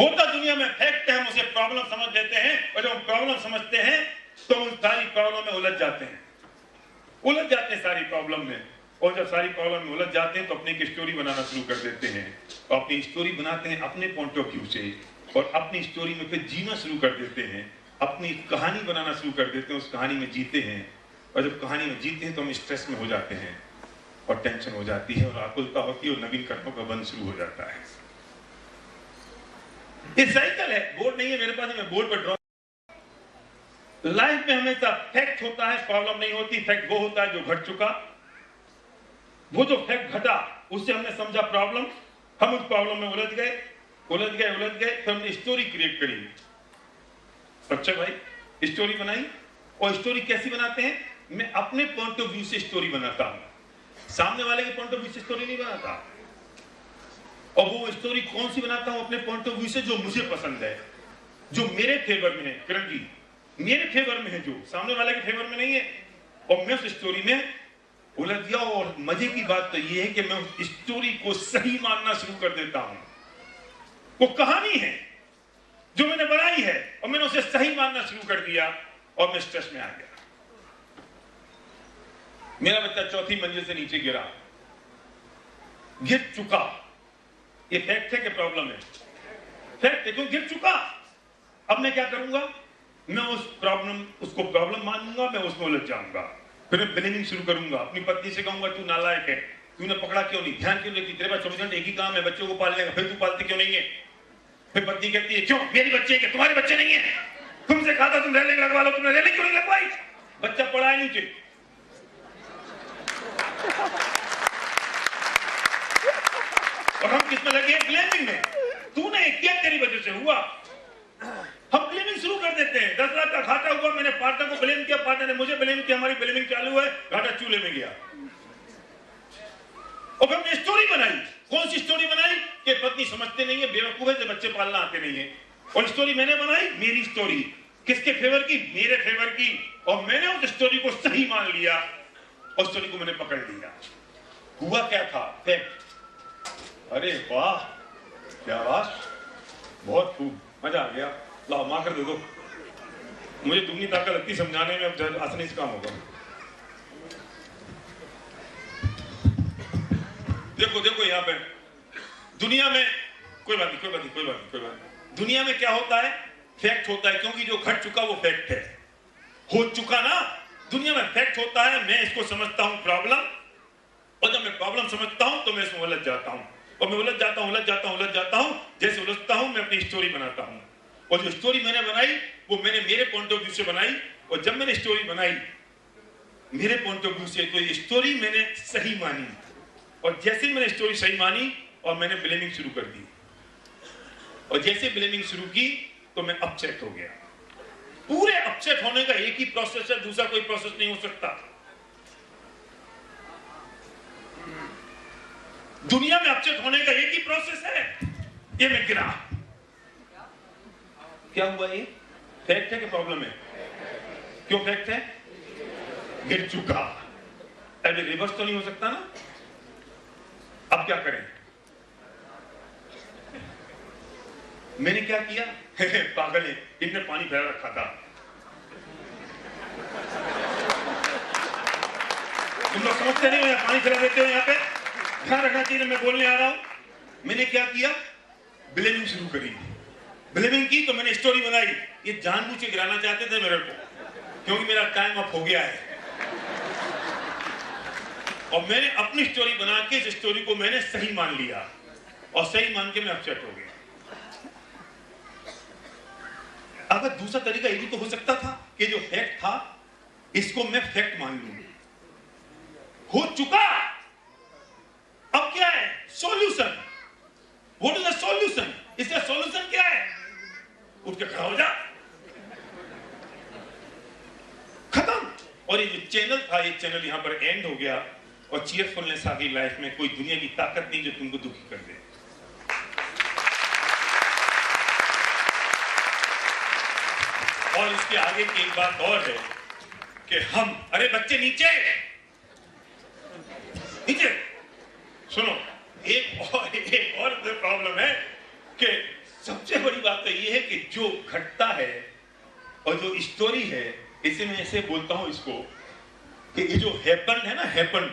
होता दुनिया में फैक्ट है, हम उसे प्रॉब्लम समझ लेते हैं, और जब हम प्रॉब्लम समझते हैं तो उन सारी प्रॉब्लम में उलझ जाते हैं सारी प्रॉब्लम में। और जब सारी प्रॉब्लम में उलझ जाते हैं तो अपनी एक स्टोरी बनाना शुरू कर देते हैं, और अपनी स्टोरी बनाते हैं अपने पॉइंट ऑफ व्यू से, और अपनी स्टोरी में फिर जीना शुरू कर देते हैं, अपनी कहानी बनाना शुरू कर देते हैं, उस कहानी में जीते हैं। और जब कहानी में जीते हैं तो हम स्ट्रेस में हो जाते हैं, और टेंशन हो जाती है, और आकुलता होती है, और नवीन कर्मों का बंद शुरू हो जाता है। ये साइकिल है, बोर्ड नहीं है मेरे पास, मैं बोर्ड पर ड्रॉ। लाइफ में हमेशा फैक्ट होता है, प्रॉब्लम नहीं होती। फैक्ट वो होता है जो घट चुका, वो जो फैक्ट घटा उससे हमने समझा प्रॉब्लम, हम उस प्रॉब्लम में उलझ गए, फिर हमने स्टोरी क्रिएट करी। अच्छा भाई, स्टोरी बनाई, और स्टोरी कैसी बनाते हैं? मैं अपने पॉइंट ऑफ व्यू से स्टोरी बनाता हूं, सामने वाले के पॉइंट ऑफ व्यू से स्टोरी नहीं बनाता। और वो स्टोरी कौन सी बनाता हूं? अपने पॉइंट ऑफ व्यू से, जो मुझे पसंद है, जो मेरे फेवर में है। किरण जी, मेरे फेवर में है, जो सामने वाले के फेवर में नहीं है। और मैं उस स्टोरी में उलझ गया। और मजे की बात तो ये है कि मैं उस स्टोरी को सही मानना शुरू कर देता हूं। वो कहानी है जो मैंने बनाई है, और मैंने उसे सही मानना शुरू कर दिया, और मैं स्ट्रेस में आ गया। मेरा बच्चा चौथी मंजिल से नीचे गिर चुका। ये फैक्ट है कि प्रॉब्लम है? फैक्ट है, क्यों गिर चुका। अब मैं क्या करूंगा? मैं उसको प्रॉब्लम मानूंगा, मैं उसमें उलझ जाऊंगा, फिर मैं ब्लेमिंग शुरू करूंगा। अपनी पत्नी से कहूंगा तू नालायक है, तूने पकड़ा क्यों नहीं, ध्यान क्यों नहीं, तेरे पास 24 घंटे एक ही काम है, बच्चों को पालने का, फिर तू पालते क्यों नहीं है। फिर पत्नी कहती है क्यों, मेरी बच्चे हैं, तुम्हारे बच्चे नहीं है, तुमसे कहा था तुम रेलिंग लगवा लो, तुमने रेलिंग क्यों नहीं लगवाई। बच्चा पड़ा है नीचे। और हम किसमें लगे? ब्लेमिंग में। तूने क्या, तेरी वजह से हुआ। हम ब्लेमिंग शुरू कर देते हैं। 10 लाख का घाटा हुआ, मैंने पार्टनर को ब्लेम किया, पार्टनर ने मुझे ब्लेम किया, हमारी ब्लेमिंग चालू है, घाटा चूल्हे में गया। और फिर हमने स्टोरी बनाई। कौन सी स्टोरी बनाई? कि पत्नी समझते नहीं है, बेवकूफ है, बच्चे पालना आते नहीं है। और स्टोरी मैंने बनाई, मेरी स्टोरी। किसके फेवर की? मेरे फेवर की। और मैंने उस स्टोरी को सही मान लिया, और स्टोरी को मैंने पकड़ लिया। हुआ क्या था? फैक्ट। अरे वाह, क्या बात, बहुत खूब, मजा आ गया। लाओ मां कर दे दो, मुझे दुगनी ताकत लगती समझाने में, अब आसानी से काम होगा। देखो देखो, यहाँ पे दुनिया में कोई बात नहीं, दुनिया में क्या होता है? फैक्ट होता है, क्योंकि जो घट चुका वो फैक्ट है। हो चुका ना, दुनिया में फैक्ट होता है। मैं इसको समझता हूं प्रॉब्लम, और जब मैं प्रॉब्लम समझता हूं तो मैं इसमें उलझ जाता हूं, और मैं उलझ जाता हूं। जैसे उलझता हूं, मैं अपनी स्टोरी बनाता हूं। और जो स्टोरी मैंने बनाई वो मैंने मेरे पॉइंट ऑफ व्यू से बनाई। और जब मैंने स्टोरी बनाई मेरे पॉइंट ऑफ व्यू से, तो ये स्टोरी मैंने सही मानी। और जैसे मैंने स्टोरी सही मानी, और मैंने ब्लेमिंग शुरू कर दी, और जैसे ब्लेमिंग शुरू की तो मैं अपसेट हो गया। पूरे अपसेट होने का एक ही प्रोसेस है, दूसरा कोई प्रोसेस नहीं हो सकता। दुनिया में अपसेट होने का एक ही प्रोसेस है। ये मैं गिरा, क्या हुआ? ये फैक्ट है कि प्रॉब्लम है? क्यों फैक्ट है? गिर चुका। अभी रिवर्स तो नहीं हो सकता ना। अब क्या करें? मैंने क्या किया? पागल है, इनने पानी फैला रखा था। तुम लोग समझते नहीं हो, यहाँ पानी फैला देते हो। यहाँ पे ध्यान रखना चाहिए, मैं बोलने आ रहा हूं। मैंने क्या किया? ब्लेमिंग शुरू करी। ब्लेमिंग की तो मैंने स्टोरी बनाई। ये जानबूझ के गिराना चाहते थे मेरे को, क्योंकि मेरा टाइम अप हो गया है। और मैंने अपनी स्टोरी बना के इस स्टोरी को मैंने सही मान लिया, और सही मान के मैं अपसेट हो गया। अगर दूसरा तरीका ये भी तो हो सकता था कि जो फैक्ट था इसको मैं फैक्ट मान लूं। हो चुका, अब क्या है? Solution. What is the solution? इसका सॉल्यूशन क्या है? उठ के खड़ा हो जा, खत्म। और ये जो चैनल था, ये चैनल यहां पर एंड हो गया, और चीयरफुलनेस आ गई लाइफ में। कोई दुनिया की ताकत नहीं जो तुमको दुखी कर दे। और इसके आगे की एक बात और है कि हम, अरे बच्चे नीचे नीचे सुनो, एक और प्रॉब्लम है कि सबसे बड़ी बात तो ये है कि जो घटता है और जो स्टोरी है, इसे मैं ऐसे बोलता हूं इसको कि ये जो हैपन है ना, हैपन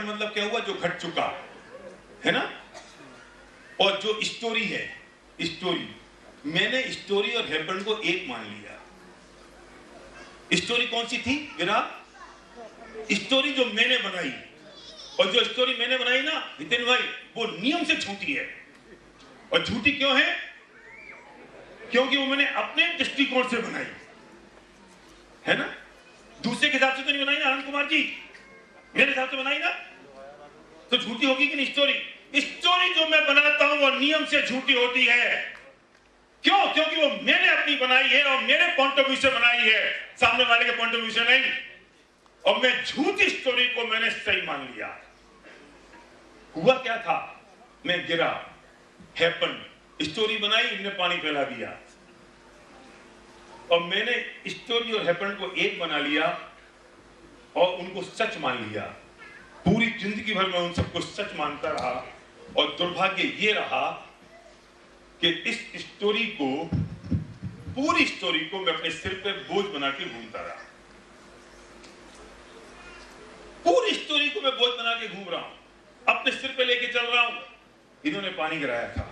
मतलब क्या हुआ, जो घट चुका है ना, और जो स्टोरी है, स्टोरी, मैंने स्टोरी और हैपन को एक मान लिया। स्टोरी कौन सी थी विराट? स्टोरी जो मैंने बनाई, और जो स्टोरी मैंने बनाई ना हितेन भाई, वो नियम से झूठी है। और झूठी क्यों है? क्योंकि वो मैंने अपने दृष्टिकोण से बनाई है ना, दूसरे के हिसाब से तो नहीं बनाई ना आनंद कुमार जी, मेरे हिसाब से बनाई ना, तो झूठी होगी कि नहीं स्टोरी? स्टोरी जो मैं बनाता हूं वो नियम से झूठी होती है। क्यों? क्योंकि वो मैंने अपनी बनाई है और मेरे पॉइंट ऑफ व्यू से बनाई है, सामने वाले के पॉइंट ऑफ व्यू से नहीं। और मैं झूठी स्टोरी को मैंने सही मान लिया। हुआ क्या था, मैं गिरा, हैपन, स्टोरी बनाई, इनने पानी फैला दिया, और मैंने स्टोरी और हैपन को एक बना लिया और उनको सच मान लिया। पूरी जिंदगी भर मैं उन सबको सच मानता रहा, और दुर्भाग्य ये रहा कि इस स्टोरी को, पूरी स्टोरी को मैं अपने सिर पे बोझ बना के घूमता रहा। पूरी स्टोरी को मैं बोझ बना के घूम रहा हूं, अपने सिर पे लेके चल रहा हूं। इन्होंने पानी गिराया था,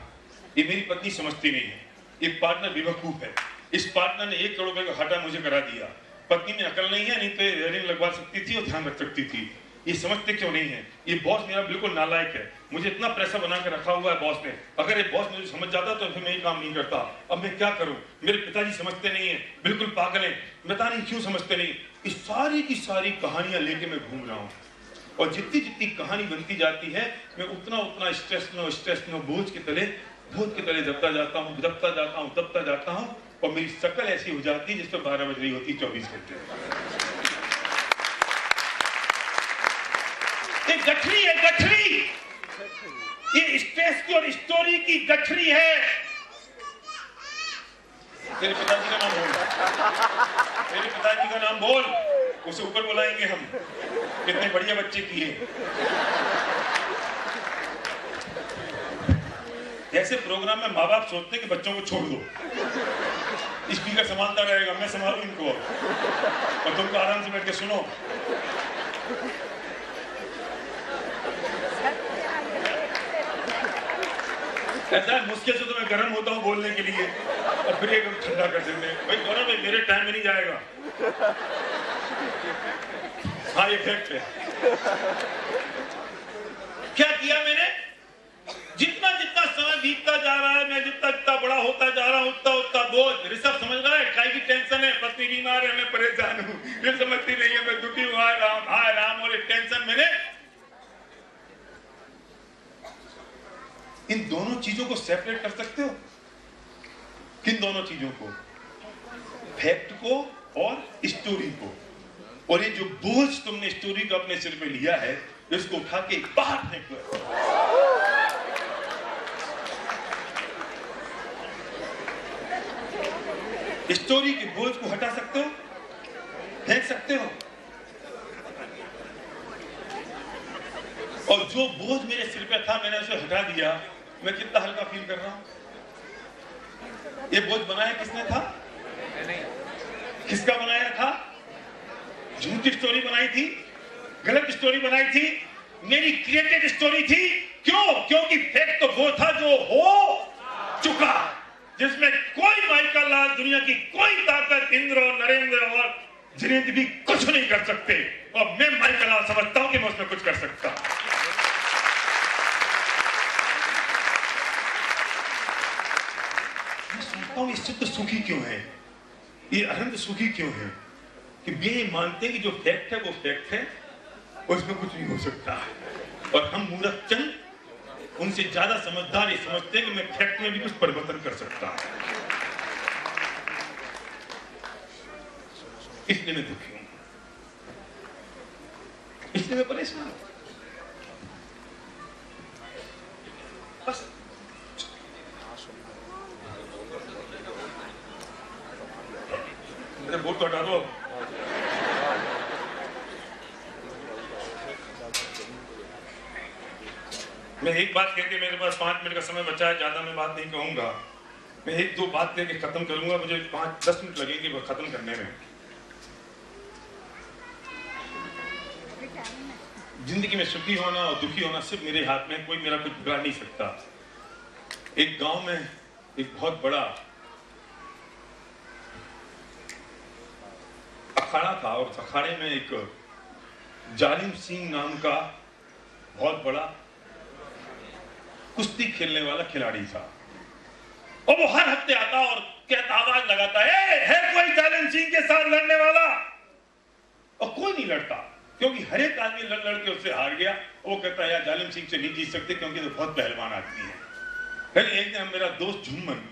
ये मेरी पत्नी समझती नहीं है, ये पार्टनर बेवकूफ है, इस पार्टनर ने 1 करोड़ रुपए का घाटा मुझे करा दिया। पत्नी में अकल नहीं है, नहीं तो रेलिंग लगवा सकती थी और ध्यान रख सकती थी। ये समझते क्यों नहीं है? ये बॉस मेरा बिल्कुल नालायक है, मुझे इतना पैसा बना के रखा हुआ है बॉस ने, अगर ये बॉस मुझे समझ जाता तो फिर मैं ये काम नहीं करता। अब मैं क्या करूं? मेरे पिताजी समझते नहीं है, बिल्कुल पागल है, पता नहीं क्यों समझते नहीं। इस सारी की सारी कहानियां लेके मैं घूम रहा हूं, और जितनी जितनी कहानी बनती जाती है, मैं उतना उतना स्ट्रेस नो बोझ के तले दबता जाता हूं, और मेरी शक्ल ऐसी हो जाती है जिसपे 12 बज रही होती 24 घंटे। ये गठरी है, गठरी, ये स्ट्रेस की और स्टोरी की गठरी है। तेरे पिताजी का नाम बोल, तेरे पिताजी का नाम बोल, उसे ऊपर बुलाएंगे हम, कितने बढ़िया बच्चे की है। ऐसे प्रोग्राम में माँ बाप सोचते हैं कि बच्चों को छोड़ दो, स्पीकर संभालता रहेगा, मैं संभालू इनको, और तुमको आराम से बैठ के सुनो। ऐसा है, मुश्किल से तो मैं गर्म होता हूँ बोलने के लिए, और फिर एकदम ठंडा कर देते हैं। भाई गर्म है, मेरे टाइम में नहीं जाएगा। हाँ, ये फैक्ट है। क्या किया मैंने? जितना जितना समय बीतता जा रहा है, मैं जितना जितना बड़ा होता जा रहा हूं, उतना उतना बोझ। ऋषभ समझ रहा है, काय की टेंशन है, पत्नी बीमार है, मैं परेशान हूं, ये समझती नहीं है, मैं दुखी हुआ, हाय राम, और टेंशन मैंने। इन दोनों चीजों को सेपरेट कर सकते हो? किन दोनों चीजों को? फैक्ट को और स्टोरी को। और ये जो बोझ तुमने स्टोरी को अपने सिर पे लिया है, इसको उठा के बाहर फेंक दो। स्टोरी के बोझ को हटा सकते हो, फेंक सकते हो। और जो बोझ मेरे सिर पे था, मैंने उसे हटा दिया, मैं कितना हल्का फील कर रहा हूं। ये बोझ बनाया किसने था? किसका बनाया था? झूठी स्टोरी बनाई थी, गलत स्टोरी बनाई थी, मेरी क्रिएटेड स्टोरी थी। क्यों? क्योंकि फैक्ट तो वो था जो हो चुका, जिसमें कोई माइकल लाल, दुनिया की कोई ताकत, इंद्र और नरेंद्र और जिनेंद्र भी कुछ नहीं कर सकते। और मैं माइकल लाल समझता हूं कि मैं उसमें कुछ कर सकता। मैं सोचता हूं, इससे तो सुखी क्यों है, ये अनंत सुखी क्यों है कि ये मानते हैं कि जो फैक्ट है वो फैक्ट है, उसमें कुछ नहीं हो सकता। और हम मूर्ख चंद उनसे ज्यादा समझदार ये समझते हैं कि मैं फैक्ट में भी कुछ परिवर्तन कर सकता हूं। इसलिए मैं दुखी हूं, इसलिए मैं परेशान हूं। बस मेरे बोर्ड तो हटा दो। मैं एक बात कह के, मेरे पास 5 मिनट का समय बचा है, ज्यादा मैं बात नहीं कहूंगा। मैं 1-2 बात कह के खत्म करूंगा, मुझे 5-10 मिनट लगेंगे वो खत्म करने में। जिंदगी में सुखी होना और दुखी होना सिर्फ मेरे हाथ में, कोई मेरा कुछ बिगाड़ नहीं सकता। एक गांव में एक बहुत बड़ा अखाड़ा था और उस अखाड़े में एक जालिम सिंह नाम का बहुत बड़ा कुश्ती खेलने वाला खिलाड़ी था और वो हर हफ्ते आता और कहता, आवाज लगाता है कोई जालिम सिंह के साथ लड़ने वाला, और कोई नहीं लड़ता क्योंकि हर एक आदमी लड़ लड़ के उससे हार गया। वो कहता है यार जालिम सिंह से नहीं जीत सकते क्योंकि तो बहुत पहलवान आदमी है। फिर एक दिन मेरा दोस्त झुम्मन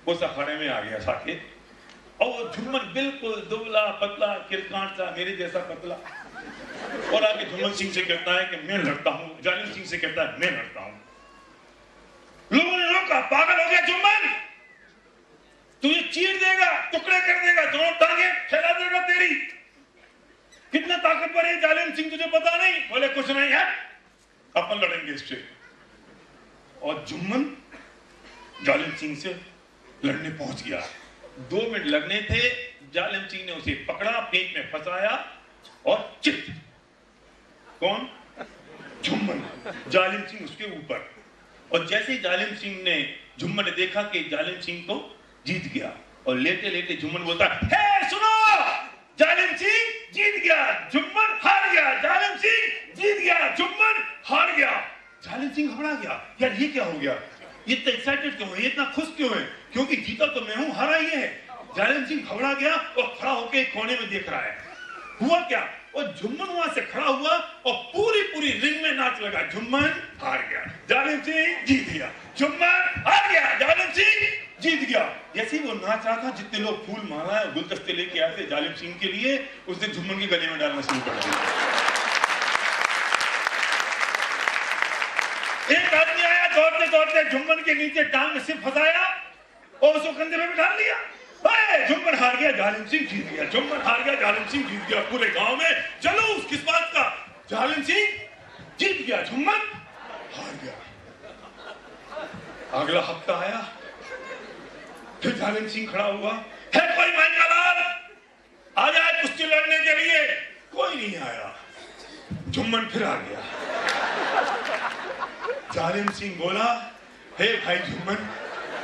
उस अखाड़े में आ गया साके, और वो झुम्मन बिल्कुल दुबला पतला किरकांट सा, मेरे जैसा पतला, और आके झुम्मन सिंह से कहता है कि मैं लड़ता हूं। जालिम सिंह से कहता है मैं लड़ता हूं। लोगों ने रोका, पागल हो गया झुम्मन, तुझे चीर देगा, टुकड़े कर देगा, दोनों टांगे फैला देगा तेरी। कितना ताकतवर है जालिम सिंह तुझे पता नहीं? बोले कुछ नहीं है, अपन लड़ेंगे इससे। और झुम्मन जालिम सिंह से लड़ने पहुंच गया। 2 मिनट लगने थे, जालिम सिंह ने उसे पकड़ा, पेट में फंसाया और चित। कौन? झुम्मन। जालिम सिंह उसके ऊपर। और जैसे ही जालिम सिंह ने, झुम्मन ने देखा कि जालिम सिंह तो जीत गया, और लेटे लेटे झुम्मन बोलता है सुनो, जालिम सिंह जीत गया, झुम्मन हार गया, जालिम सिंह जीत गया, झुम्मन हार गया। जालिम सिंह घबरा गया, यार ये क्या हो गया, ये इतना एक्साइटेड क्यों है, ये इतना खुश क्यों है, क्योंकि जीता तो मैं हूं, हारा ये है। जालिम सिंह घबरा गया और खड़ा होकर कोने में देख रहा है। हुआ क्या, और झुम्मन वहां से खड़ा हुआ और पूरी रिंग में नाच लगा। झुम्मन हार गया, जालिम सिंह जीत गया, झुम्मन हार गया, जालिम सिंह जीत गया। जैसे वो नाच रहा था, जितने लोग फूल माला और गुलदस्ते लेके आते जालिम सिंह के लिए, उसने झुम्मन के गले में डालना शुरू कर दिया। एक आदमी आया दौड़ते दौड़ते, झुम्मन के नीचे टांग में सिर फंसाया और उसको कंधे पे बिठा लिया। झुम्मन हार गया, जालिम सिंह जीत गया, झुम्मन हार गया, जालिम सिंह जीत गया। पूरे गांव में जुलूस किस बात का, जालिम सिंह जीत गया, झुम्मन हार गया। अगला हफ्ता आया, फिर जालिम सिंह खड़ा हुआ, है कोई माई का लाल आ जाए कुश्ती लड़ने के लिए? कोई नहीं आया। झुम्मन फिर आ गया। जालिम सिंह बोला, हे भाई झुम्मन,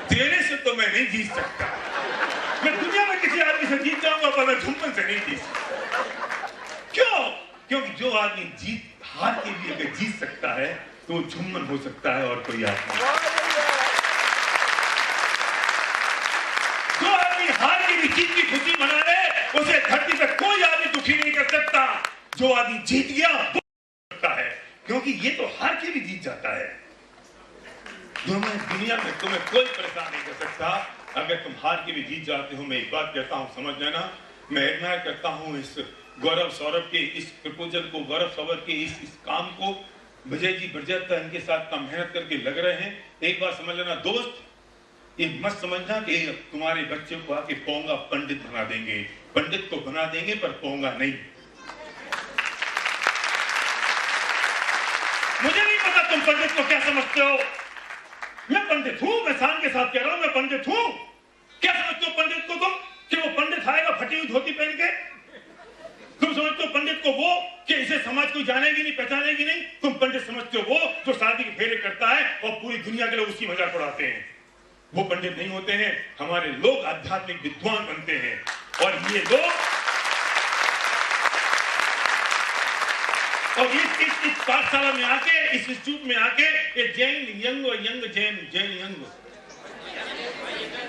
तेरे से तो मैं नहीं जीत सकता, मैं दुनिया में किसी आदमी से जीत जाऊंगा पर मैं झुम्मन से नहीं जीत सकता। क्यों? क्योंकि जो आदमी हार के भी अगर जीत सकता है तो झुम्मन हो सकता है और कोई आदमी। जो आदमी हार की भी जीत की खुशी मना ले, उसे धरती पे कोई आदमी दुखी नहीं कर सकता। जो आदमी जीत गया वो सकता है, क्योंकि ये तो हार के भी जीत जाता है। दुनिया में तुम्हें कोई परेशान नहीं कर सकता अगर तुम हार के भी जीत जाते हो। मैं एक बात कहता हूं, समझ लेना, मैं एडमायर करता हूं इस गौरव सौरभ के इस प्रपोजल को, गौरव सौरभ के इस काम को। विजय जी बरजत्ता इनके साथ काम मेहनत करके लग रहे हैं। एक बात समझ लेना दोस्त, ये मत समझना कि तुम्हारे बच्चे को आके पोंगा पंडित बना देंगे। पंडित को बना देंगे पर पोंगा नहीं। मुझे नहीं पता तुम पंडित को क्या समझते हो। मैं पंडित हूं, मैं शान के साथ कह रहा हूं, मैं पंडित हूं। क्या समझते हो पंडित को तुम, कि वो पंडित आएगा फटी हुई धोती पहन के? तुम समझते हो पंडित को वो कि इसे समाज कोई जानेगी नहीं, पहचानेगी नहीं? तुम पंडित समझते हो वो जो शादी के फेरे करता है और पूरी दुनिया के लोग उसकी मजाक उड़ाते हैं। वो पंडित नहीं होते हैं, हमारे लोग आध्यात्मिक विद्वान बनते हैं। और ये लोग और इस पाठशाला में आके, इस इंस्टीट्यूट में आके, ये जैन यंग जैन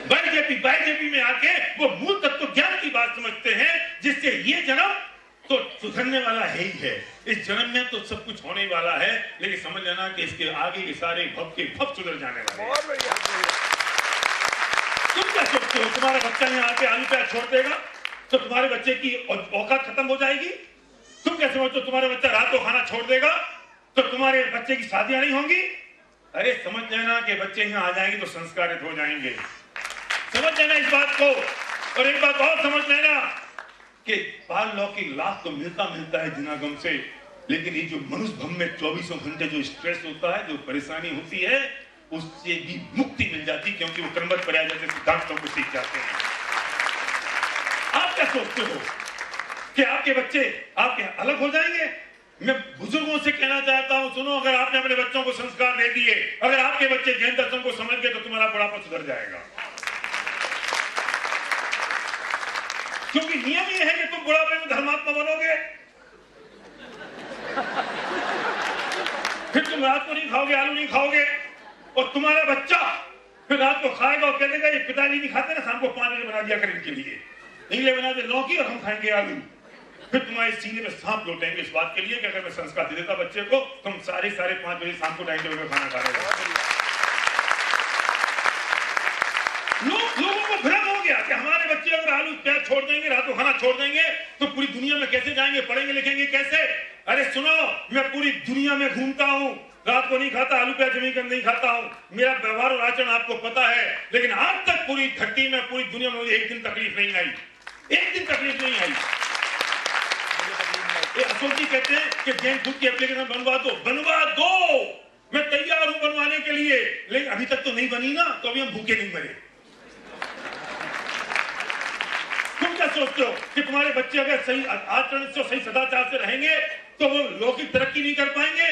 बीजेपी में आके वो मूल तत्व ज्ञान की बात समझते हैं, जिससे ये जन्म तो सुधरने वाला है ही है। इस जन्म में तो सब कुछ होने वाला है, लेकिन समझ लेना कि इसके आगे के सारे भव के भव सुधर जाने वाले हैं। तुम क्या सोचते हो तुम्हारा बच्चा यहाँ आके आलू प्याज छोड़ देगा तो तुम्हारे बच्चे की औकात खत्म हो जाएगी? तुम क्या समझते हो तुम्हारे बच्चा रात को खाना छोड़ देगा तो तुम्हारे बच्चे की शादियां नहीं होंगी? अरे समझ लेना कि बच्चे यहाँ आ जाएंगे तो संस्कारित हो जाएंगे। समझ लेना इस बात को। और एक बात और समझ लेना कि पारलौकिक लाभ तो मिलता है जनागम से, लेकिन ये जो मनुष्य भम में 24 घंटे जो स्ट्रेस होता है, जो परेशानी होती है, उससे भी मुक्ति मिल जाती, क्योंकि वो क्रमबद्ध पर्याय जैसे सिद्धांतों को सीख जाते हैं। आप क्या सोचते हो कि आपके बच्चे आपके अलग हो जाएंगे? मैं बुजुर्गों से कहना चाहता हूं, सुनो, अगर आपने अपने बच्चों को संस्कार दे दिए, अगर आपके बच्चे जैन दर्शन को समझ गए, तो तुम्हारा बुढ़ापा सुधर जाएगा। क्योंकि नियम ये है कि तुम बुढ़ापे में धर्मात्मा बनोगे, फिर तुम रात को नहीं खाओगे, आलू नहीं खाओगे, और तुम्हारा बच्चा फिर रात को खाएगा और कहेगा ये पिताजी नहीं खाते ना, शाम को 5 बजे बना दिया कर इनके लिए, इनके बना दे लौकी और हम खाएंगे आलू। फिर तुम्हारे सीने में सांप लौटेंगे इस बात के लिए कि अगर मैं संस्कार दे देता बच्चे को, तुम साढ़े 5 बजे शाम को टाइम टेबल में खाना खा रहे हो। लोगों को भ्रम हो गया कि हमारे बच्चे अगर आलू प्याज छोड़ देंगे, रात को खाना छोड़ देंगे, तो पूरी दुनिया में कैसे जाएंगे, पढ़ेंगे लिखेंगे कैसे? अरे सुनो, मैं पूरी दुनिया में घूमता हूँ, रात को नहीं खाता, आलू प्याज जमीन नहीं खाता हूँ, मेरा व्यवहार और आचरण आपको पता है, लेकिन आज तक पूरी धरती में, पूरी दुनिया में मुझे एक दिन तकलीफ नहीं आई, एक दिन तकलीफ नहीं आई। अशोक जी कहते हैं कि जैन फूड की एप्लीकेशन बनवा दो, मैं तैयार हूं बनवाने के लिए, लेकिन अभी तक तो नहीं बनी ना, तो अभी हम भूखे नहीं मरे। तुम क्या सोचते हो कि तुम्हारे बच्चे अगर सही आचरण से, सही सदाचार से रहेंगे तो वो लौकिक तरक्की नहीं कर पाएंगे?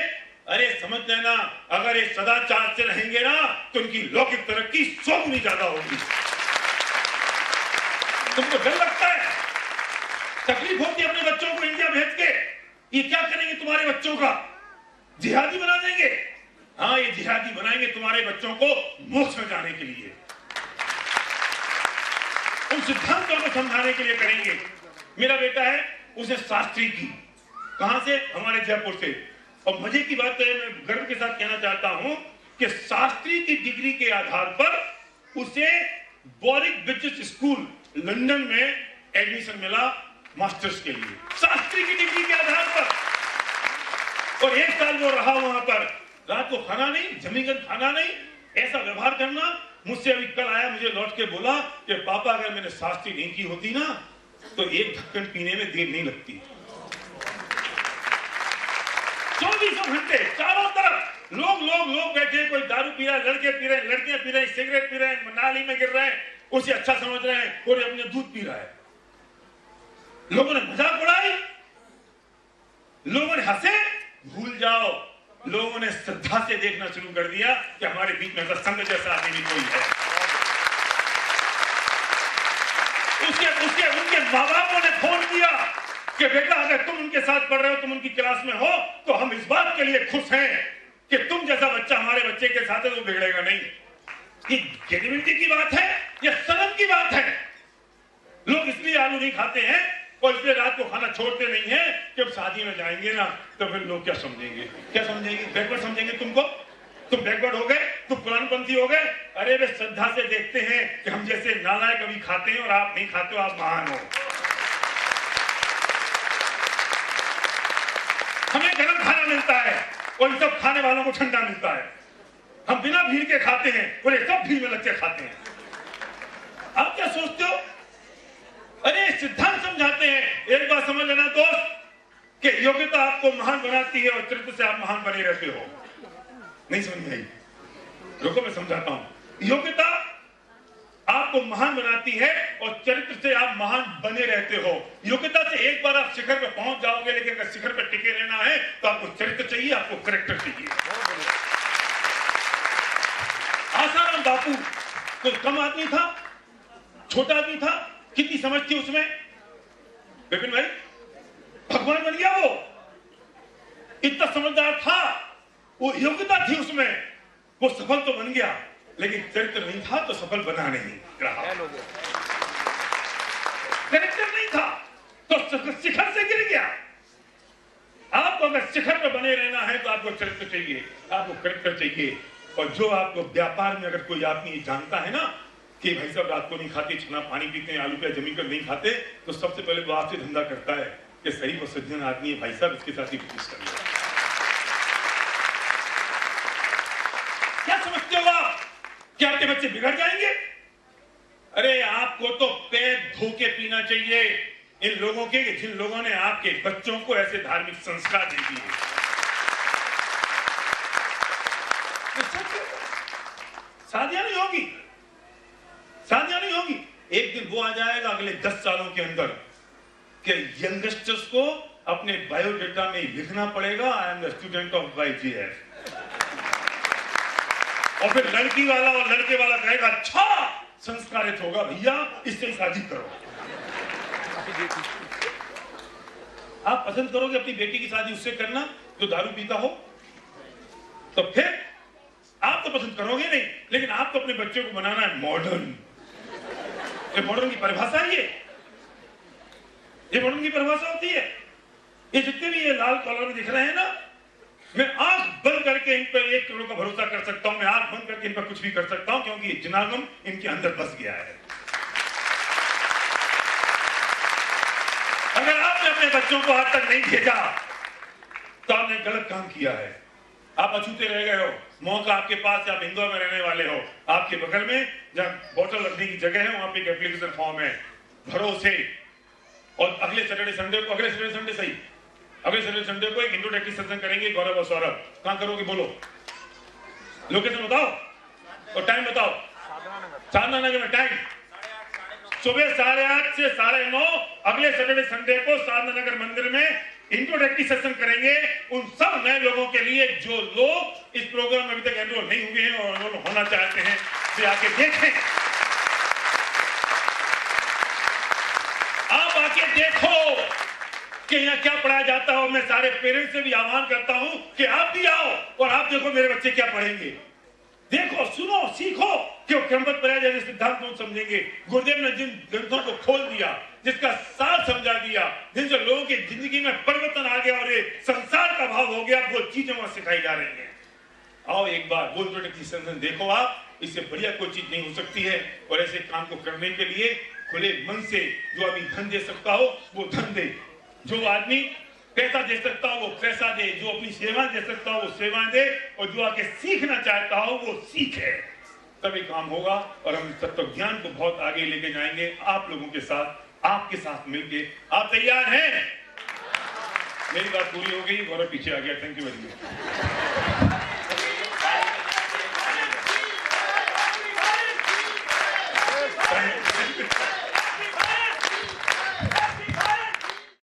अरे समझ लेना, अगर ये सदाचार से रहेंगे ना, तो उनकी लौकिक तरक्की 100 गुनी ज्यादा होगी। तुमको डर लगता है, तकलीफ होती है अपने बच्चों को इंडिया भेज के, ये क्या करेंगे तुम्हारे बच्चों का? जिहादी बना देंगे। हाँ, ये जिहादी बनाएंगे तुम्हारे बच्चों को मोक्ष में जाने के लिए, उन सिद्धांतों को समझाने के लिए करेंगे। मेरा बेटा है, उसे शास्त्री की, कहां से? हमारे जयपुर से। और मजे की बात है, मैं गर्व के साथ कहना चाहता हूं कि शास्त्री की डिग्री के आधार पर उसे वॉरिक ब्रिटिश स्कूल लंदन में एडमिशन मिला मास्टर्स के लिए, शास्त्री की डिग्री के आधार पर। और 1 साल वो रहा वहां पर, रात को खाना नहीं, जमीन खाना नहीं, ऐसा व्यवहार करना। मुझसे अभी कल आया, मुझे लौट के बोला कि पापा अगर मैंने शास्त्री नहीं की होती ना, तो 1 ढक्कन पीने में देर नहीं लगती। 24 घंटे चारों तरफ लोग बैठे, कोई दारू पी रहा है, लड़के पी रहे हैं, लड़कियां पी रहे हैं, सिगरेट पी रहे हैं, नाली में गिर रहे हैं, उसे अच्छा समझ रहे हैं, और अपने दूध पी रहा है। लोगों ने मजाक उड़ाई, लोगों ने हंसे, भूल जाओ, लोगों ने श्रद्धा से देखना शुरू कर दिया कि हमारे बीच में संत जैसा आदमी भी कोई है। उनके माँ बापों ने फोन किया कि बेटा अगर तुम उनके साथ पढ़ रहे हो, तुम उनकी क्लास में हो, तो हम इस बात के लिए खुश हैं कि तुम जैसा बच्चा हमारे बच्चे के साथ है, तो बिगड़ेगा नहीं। ये जेन्युइनिटी की बात है या शर्म की बात है? लोग इसलिए आलू नहीं खाते हैं और इसलिए रात को खाना छोड़ते नहीं है कि अब शादी में जाएंगे ना, तो फिर लोग क्या समझेंगे? बैकवर्ड समझेंगे तुमको। तुम बैकवर्ड हो गए, तुम पुरानपंथी हो गए। अरे वे श्रद्धा से देखते हैं कि हम जैसे नालायक अभी खाते हैं और आप नहीं खाते हो, आप महान हो। हमें गर्म खाना मिलता है और इन सब खाने वालों को ठंडा मिलता है। हम बिना भीड़ के खाते हैं और ये सब भीड़ में लग के खाते हैं। आप क्या सोचते हो? अरे सिद्धांत समझाते हैं। एक बात समझ लेना दोस्त, कि योग्यता आपको महान बनाती है और चरित्र से आप महान बने रहते हो। नहीं समझ आई? रुको, मैं समझाता हूं। योग्यता आपको महान बनाती है और चरित्र से आप महान बने रहते हो। योग्यता से एक बार आप शिखर पे पहुंच जाओगे, लेकिन अगर शिखर पे टिके रहना है तो आपको चरित्र चाहिए, आपको कैरेक्टर चाहिए। आसाराम बापू कोई कम आदमी था, छोटा आदमी था, कितनी समझ थी उसमें? विपिन भाई, भगवान बन गया वो, इतना समझदार था, वो योग्यता थी उसमें, वो सफल तो बन गया, लेकिन चरित्र नहीं था तो सफल बना नहीं रहा। चरित्र नहीं था तो शिखर से गिर गया। आपको अगर शिखर पर बने रहना है तो आपको चरित्र चाहिए, आपको कैरेक्टर चाहिए। और जो आपको व्यापार में अगर कोई आदमी जानता है ना कि भाई साहब रात को नहीं खाते, छना पानी पीते हैं, आलू प्याज जमीन पर नहीं खाते, तो सबसे पहले वो आपसे धंधा करता है कि सही वो सज्जन आदमी है भाई साहब, इसके साथ ही कोशिश करिए। क्या समझते हो आप कि आपके बच्चे बिगड़ जाएंगे? अरे आपको तो पैर धो के पीना चाहिए, इन लोगों के जिन लोगों ने आपके बच्चों को ऐसे धार्मिक संस्कार दे दिए। शादियां नहीं होगी, शादियां नहीं होगी। एक दिन वो आ जाएगा अगले 10 सालों के अंदर कि यंगस्टर्स को अपने बायोडेटा में लिखना पड़ेगा I am the student of YGF, और फिर लड़की वाला और लड़के वाला कहेगा अच्छा संस्कारित होगा भैया, इससे शादी करो। आप पसंद करोगे अपनी बेटी की शादी उससे करना जो दारू पीता हो? तो फिर आप तो पसंद करोगे नहीं, लेकिन आपको अपने बच्चे को बनाना है मॉडर्न। ये मॉडर्न की परिभाषा है, ये मॉडर्न की परिभाषा होती है। ये जितने भी ये लाल कॉलर में दिख रहे हैं ना, मैं आंख बंद करके इन पर 1 करोड़ का भरोसा कर सकता हूं, मैं आंख बंद करके इन पर कुछ भी कर सकता हूं, क्योंकि जनागम इनके अंदर बस गया है। अगर आपने अपने बच्चों को आज तक नहीं भेजा तो आपने गलत काम किया है। आप अछूते रह गए हो। मौका आपके पास है, आप इंदौर में रहने वाले हो, आपके बगल में जहां बोतल रखने की जगह है वहां पे एक एप्लीकेशन फॉर्म है, भरो उसे। और अगले सैटरडे संडे को, अगले सैटरडे संडे सही, अगले सैटरडे संडे को एक इंट्रोडक्टरी सेशन करेंगे गौरव और सौरभ। कहां करोगे बोलो, लोकेशन बताओ और टाइम बताओ। साधना नगर में। टाइम सुबह 8:30 से 9:30 अगले सैटरडे संडे को साधना नगर मंदिर में इंट्रोडक्टरी सेशन करेंगे उन सब नए लोगों के लिए जो लोग इस प्रोग्राम में अभी तक एनरोल नहीं हुए हैं और एनरोल होना चाहते हैं, वे आके देखें। आप आके देखो कि यहाँ क्या पढ़ाया जाता है। मैं सारे पेरेंट्स से भी आह्वान करता हूं कि आप भी आओ और आप देखो मेरे बच्चे क्या पढ़ेंगे। देखो, सुनो, सीखो कि क्रमबद्ध पर्याय जैसे सिद्धांत को समझेंगे। गुरुदेव ने जिन ग्रंथों को खोल दिया, जिसका सार समझा दिया, जिनसे लोगों की जिंदगी में परिवर्तन आ गया और ये संसार का भाव हो गया, वो चीजें वहां सिखाई जा रही हैं। आओ एक बार वो इंट्रोडक्टरी सेशन देखो आप, इससे बढ़िया कोई चीज नहीं हो सकती है। और ऐसे काम को करने के लिए खुले मन से जो आदमी धन दे सकता हो वो धन दे, जो आदमी पैसा दे सकता हो वो पैसा दे, जो अपनी सेवा दे सकता हो वो सेवा दे, और जो आके सीखना चाहता हो वो सीखे। तभी काम होगा और हम तत्व ज्ञान को बहुत आगे लेके जाएंगे आप लोगों के साथ, आपके साथ मिलके। आप तैयार हैं? मेरी बात पूरी हो गई, गौरव पीछे आ गया। Thank you very much.